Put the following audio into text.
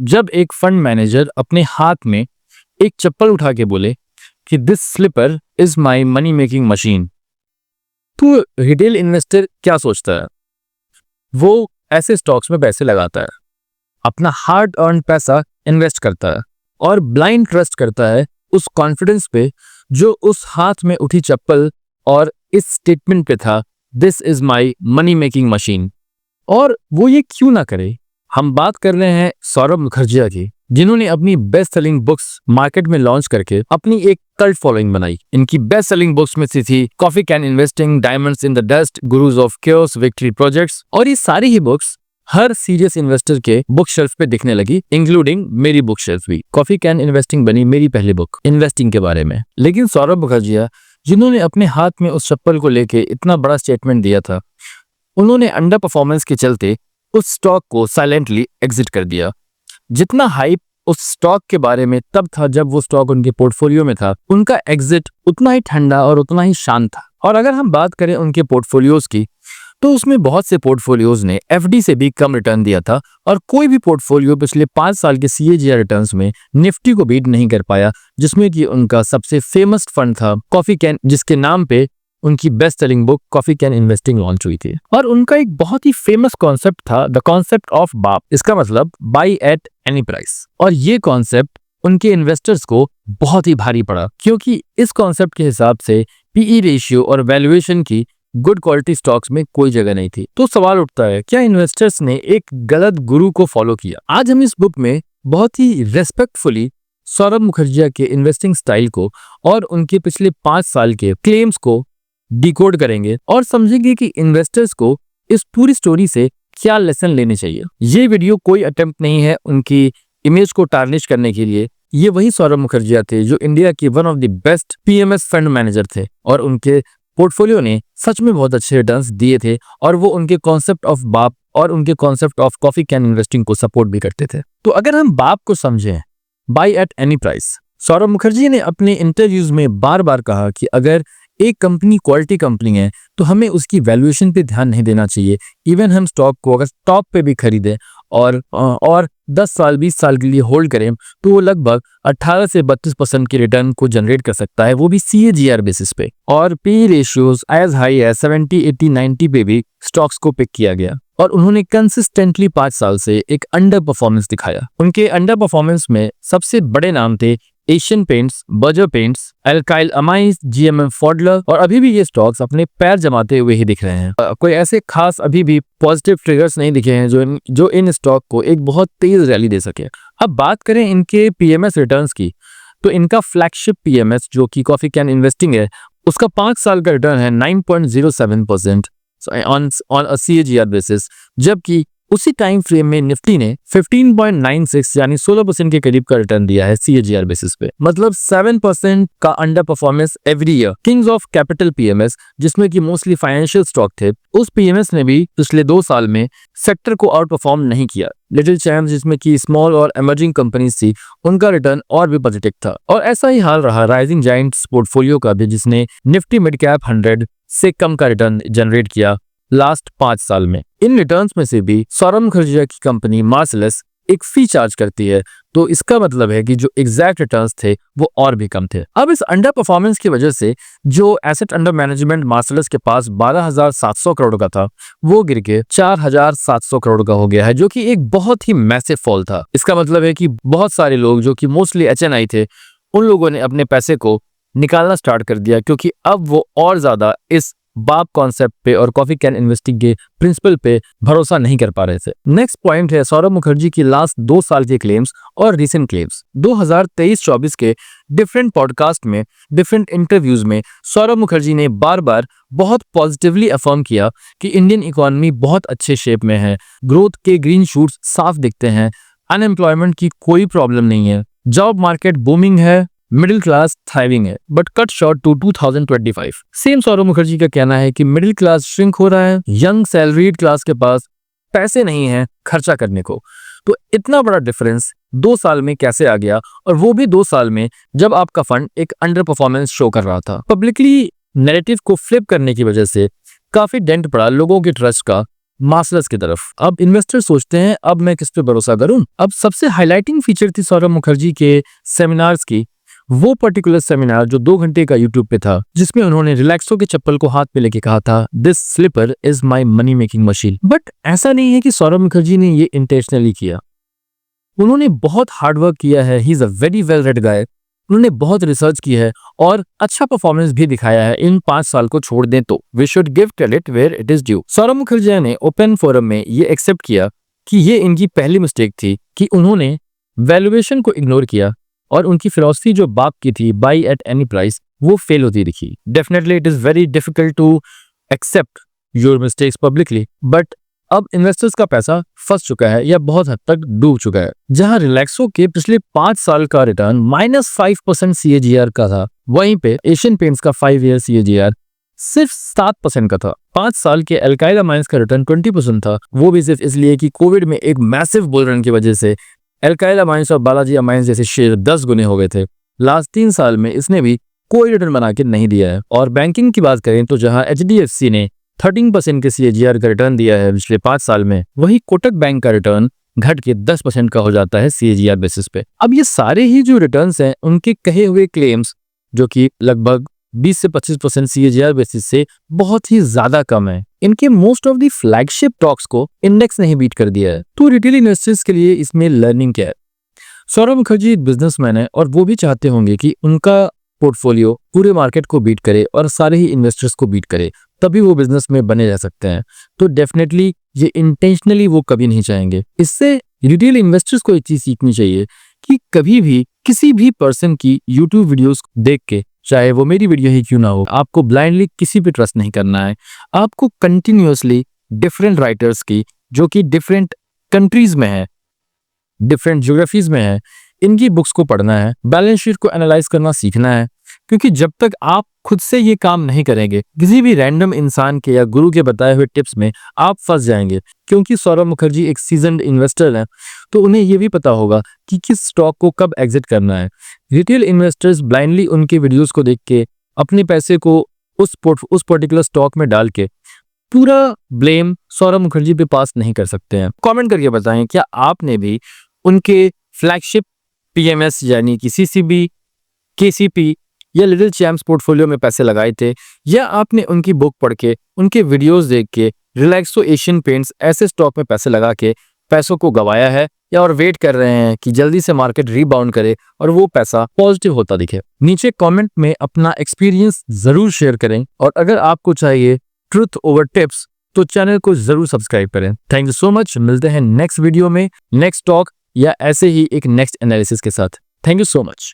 जब एक fund manager अपने हाथ में एक चप्पल उठा के बोले कि this sleeper is my money making machine, तो रिटेल इन्वेस्टर क्या सोचता है? वो ऐसे स्टॉक्स में पैसे लगाता है, अपना हार्ड अर्न पैसा इन्वेस्ट करता है और ब्लाइंड ट्रस्ट करता है उस कॉन्फिडेंस पे जो उस हाथ में उठी चप्पल और इस स्टेटमेंट पे था, this is my money making machine. और वो ये क्यों ना करे? हम बात कर रहे हैं सौरभ मुखर्जी की, जिन्होंने अपनी बेस्ट सेलिंग बुक्स मार्केट में लॉन्च करके अपनी एक कल्ट फॉलोइंग बनाई। इनकी बेस्ट सेलिंग बुक्स में से थी coffee can investing, diamonds in the dust, gurus of chaos, victory projects. और ये सारी ही बुक्स हर सीरियस इन्वेस्टर के बुक शेल्फ पे दिखने लगी, इंक्लूडिंग मेरी बुक शेल्फ भी। कॉफी कैन इन्वेस्टिंग बनी मेरी पहली बुक इन्वेस्टिंग के बारे में। लेकिन सौरभ मुखर्जी जिन्होंने अपने हाथ में उस चप्पल को लेके इतना बड़ा स्टेटमेंट दिया था, उन्होंने अंडर परफॉर्मेंस के चलते उस स्टॉक को साइलेंटली एग्जिट कर दिया। जितना हाइप उस स्टॉक के बारे में तब था जब वो स्टॉक उनके पोर्टफोलियो में था, उनका एग्जिट उतना ही ठंडा और उतना ही शांत था। और अगर हम बात करें उनके पोर्टफोलियोज की, तो उसमें बहुत से पोर्टफोलियोज ने एफडी से भी कम रिटर्न दिया था और कोई भी पोर्टफोलियो पिछले 5 साल के सीएजीआर रिटर्न्स में निफ्टी को बीट नहीं कर पाया, जिसमें कि उनका सबसे फेमस फंड था कॉफी कैन, जिसके नाम पे उनकी best selling book coffee can investing launch हुई थी। और उनका एक बहुत ही फेमस कॉन्सेप्ट था द कॉन्सेप्ट ऑफ बाप, इसका मतलब बाई एट एनी प्राइस। और ये कॉन्सेप्ट उनके इन्वेस्टर्स को बहुत ही भारी पड़ा, क्योंकि इस कॉन्सेप्ट के हिसाब से पीई रेशियो और वैल्यूएशन की गुड क्वालिटी स्टॉक्स में कोई जगह नहीं थी। तो सवाल उठता है, क्या इन्वेस्टर्स ने एक गलत गुरु को फॉलो किया? आज हम इस बुक में बहुत ही रेस्पेक्टफुली सौरभ मुखर्जी के इन्वेस्टिंग स्टाइल को और उनके पिछले 5 साल के क्लेम्स को डिकोड करेंगे और समझेंगे कि इन्वेस्टर्स को इस पूरी स्टोरी से क्या लेसन लेने चाहिए। ये वीडियो कोई अटेम्प्ट नहीं है उनकी इमेज को टार्निश करने के लिए। ये वही सौरभ मुखर्जी थे जो इंडिया की one of the best PMS fund manager थे और उनके पोर्टफोलियो ने सच में बहुत अच्छे रिटर्न्स दिए थे और वो उनके कॉन्सेप्ट ऑफ बाप और उनके concept of coffee can investing को सपोर्ट भी करते थे। तो अगर हम बाप को समझें, by at any price, Saurabh Mukherjee ने अपने इंटरव्यूज में बार बार कहा कि अगर एक कंपनी क्वालिटी कंपनी है तो हमें उसकी वैल्यूएशन पे ध्यान नहीं देना चाहिए। इवन हम स्टॉक को अगर टॉप पे भी खरीदें और 10 साल 20 साल के लिए होल्ड करें तो वो लगभग 18 से 32% के रिटर्न को जनरेट कर सकता है, वो भी सीएजीआर बेसिस पे। और P ratios as high as 70, 80, 90 पे भी स्टॉक्स को पिक किया गया और उन्होंने कंसिस्टेंटली 5 साल से एक अंडर परफॉर्मेंस दिखाया। उनके अंडर परफॉर्मेंस में सबसे बड़े नाम थे एशियन पेंट्स, बर्जर पेंट्स, अल्काइल अमाइंस, जीएमएम फॉडलर, और अभी भी ये स्टॉक्स अपने पैर जमाते हुए ही दिख रहे हैं। कोई ऐसे खास अभी भी पॉजिटिव ट्रिगर्स नहीं दिखे हैं जो इन स्टॉक को एक बहुत तेज रैली दे सके। अब बात करें इनके पीएमएस रिटर्न्स की, तो इनका फ्लैगशिप पीएमएस जो कि कॉफी कैन इन्वेस्टिंग है, उसका 5 साल का रिटर्न है 9.07% ऑन अ सीएजीआर बेसिस, जबकि उसी टाइम फ्रेम में निफ्टी ने 15.96 यानी 16% के करीब का रिटर्न दिया है सीएजीआर बेसिस पे, मतलब 7% का under performance every year. Kings of capital PMS, जिसमें कि मोस्टली फाइनेंशियल स्टॉक थे, उस पीएमएस ने भी पिछले 2 साल में सेक्टर को आउट परफॉर्म नहीं किया। लिटिल चैम्प्स, जिसमें कि स्मॉल और इमर्जिंग कंपनीज थी, उनका रिटर्न और भी पॉजिटिव था। और ऐसा ही हाल रहा राइजिंग जायंट्स पोर्टफोलियो का भी, जिसने निफ्टी मिड कैप 100 से कम का रिटर्न जनरेट किया लास्ट 5 साल में। इन रिटर्न्स में से भी सौरभ मुखर्जी की कंपनी मार्सलस एक फी चार्ज करती है, तो इसका मतलब है कि जो एग्जैक्ट रिटर्न्स थे वो और भी कम थे। अब इस अंडर परफॉर्मेंस की वजह से जो एसेट अंडर मैनेजमेंट मार्सलस के पास 12,700 करोड़ का था, वो गिर के 4,700 करोड़ का हो गया है, जो कि एक बहुत ही मैसिव फॉल था। इसका मतलब है कि बहुत सारे लोग जो कि मोस्टली एचएनआई थे, उन लोगों ने अपने पैसे को निकालना स्टार्ट कर दिया, क्योंकि अब वो और ज्यादा इस बाप कॉन्सेप्ट पे और कॉफी कैन इन्वेस्टिंग के प्रिंसिपल पे भरोसा नहीं कर पा रहे थे। नेक्स्ट पॉइंट है सौरभ मुखर्जी की लास्ट 2 साल के क्लेम्स और रीसेंट क्लेम्स। 2023-24 के डिफरेंट पॉडकास्ट में, डिफरेंट इंटरव्यूज में सौरभ मुखर्जी ने बार बार बहुत पॉजिटिवली अफर्म किया कि इंडियन इकोनॉमी बहुत अच्छे शेप में है, ग्रोथ के ग्रीन शूट्स साफ दिखते हैं, अनएम्प्लॉयमेंट की कोई प्रॉब्लम नहीं है, जॉब मार्केट बूमिंग है, मिडिल क्लास थ्राइविंग है। But cut short to 2025, same Saurabh Mukherjee का कहना है कि मिडिल क्लास श्रिंक हो रहा है, यंग सैलरीड क्लास के पास पैसे नहीं है खर्चा करने को। तो इतना बड़ा डिफरेंस 2 साल में कैसे आ गया, और वो भी 2 साल में जब आपका फंड एक अंडर परफॉर्मेंस शो कर रहा था। पब्लिकली नैरेटिव को फ्लिप करने की वजह से काफी डेंट पड़ा लोगों के ट्रस्ट का मास्टर्स की तरफ। अब इन्वेस्टर सोचते हैं अब मैं किस पे भरोसा करूं। अब सबसे हाईलाइटिंग फीचर थी सौरभ मुखर्जी के सेमिनार्स की, वो पर्टिकुलर सेमिनार जो 2 घंटे का यूट्यूब पे था, जिसमें उन्होंने रिलैक्सो के चप्पल को हाथ में लेके कहा था, this sleeper is my money making machine. But ऐसा नहीं है कि सौरभ मुखर्जी ने ये इंटेंशनली किया, उन्होंने बहुत हार्डवर्क किया है। He is a very well read guy. उन्होंने बहुत रिसर्च की है और अच्छा परफॉर्मेंस भी दिखाया है। इन 5 साल को छोड़ दें तो we should give credit where it is due. Saurabh Mukherjee ने ओपन फोरम में ये एक्सेप्ट किया कि ये इनकी पहली मिस्टेक थी कि उन्होंने वैल्यूएशन को इग्नोर किया और उनकी फिलॉसफी जो बाप की थी, बाई एट एनी प्राइस, वो फेल होती दिखी। Definitely it is very difficult to accept your mistakes publicly, but अब इन्वेस्टर्स का पैसा फंस चुका है या बहुत हद तक डूब चुका है। जहां रिलैक्सो के पिछले 5 साल का रिटर्न -5% CAGR का था, वहीं पे एशियन पेंट्स का 5 ईयर CAGR सिर्फ 7% का था। 5 साल के अल्काइल अमाइंस का रिटर्न 20% था, वो भी सिर्फ इसलिए कि कोविड में एक मैसिव बुल रन की वजह से अल्काइल अमाइंस और बालाजी अमाइंस जैसे शेयर 10 गुने हो गए थे। लास्ट 3 साल में इसने भी कोई रिटर्न बना के नहीं दिया है। और बैंकिंग की बात करें तो जहां HDFC ने 13% के CAGR का रिटर्न दिया है पिछले 5 साल में, वही कोटक बैंक का रिटर्न घट के 10% का हो जाता है CAGR बेसिस पे। अब ये सारे ही जो रिटर्न्स हैं, उनके कहे हुए क्लेम्स जो कि लगभग 20 से 25% CAGR बेसिस से बहुत ही ज्यादा कम है। इनके most of the flagship stocks को इंडेक्स नहीं बीट कर दिया है। तो रिटेल इन्वेस्टर्स के लिए इसमें लर्निंग क्या है? सौरभ मुखर्जी एक बिजनेसमैन है और वो भी चाहते होंगे कि उनका पोर्टफोलियो पूरे मार्केट को बीट करे और सारे ही इन्वेस्टर्स को बीट करे, तभी वो बिजनेस में बने रह सकते हैं। तो डेफिनेटली ये इंटेंशनली वो कभी नहीं चाहेंगे। इससे रिटेल इन्वेस्टर्स को एक चीज सीखनी चाहिए कि कभी भी किसी भी पर्सन की यूट्यूब वीडियोस देख के, चाहे वो मेरी वीडियो ही क्यों ना हो, आपको ब्लाइंडली किसी पे ट्रस्ट नहीं करना है। आपको कंटिन्यूअसली डिफरेंट राइटर्स की, जो कि डिफरेंट कंट्रीज में है, डिफरेंट ज्योग्राफीज में है, इनकी बुक्स को पढ़ना है, बैलेंस शीट को एनालाइज करना सीखना है। क्योंकि जब तक आप खुद से ये काम नहीं करेंगे, किसी भी रैंडम इंसान के या गुरु के बताए हुए टिप्स में आप फंस जाएंगे। क्योंकि सौरभ मुखर्जी एक सीजन्ड इन्वेस्टर हैं, तो उन्हें ये भी पता होगा कि किस स्टॉक को कब एग्जिट करना है। रिटेल इन्वेस्टर्स ब्लाइंडली उनके वीडियोस को देख के अपने पैसे को उस पर्टिकुलर स्टॉक में डाल के पूरा ब्लेम सौरभ मुखर्जी पे पास नहीं कर सकते हैं। कमेंट करके बताएं, क्या आपने भी उनके फ्लैगशिप PMS यानी कि CCB, KCP या लिटिल चैम्प्स पोर्टफोलियो में पैसे लगाए थे, या आपने उनकी बुक पढ़ के, उनके वीडियोस देख के रिलैक्सो, एशियन पेंट्स ऐसे स्टॉक में पैसे लगा के पैसों को गवाया है, या और वेट कर रहे हैं कि जल्दी से मार्केट रीबाउंड करे और वो पैसा पॉजिटिव होता दिखे? नीचे कमेंट में अपना एक्सपीरियंस जरूर शेयर करें और अगर आपको चाहिए ट्रुथ ओवर टिप्स तो चैनल को जरूर सब्सक्राइब करें। Thank you so much. मिलते हैं नेक्स्ट वीडियो में नेक्स्ट टॉक या ऐसे ही एक नेक्स्ट एनालिसिस के साथ। Thank you so much.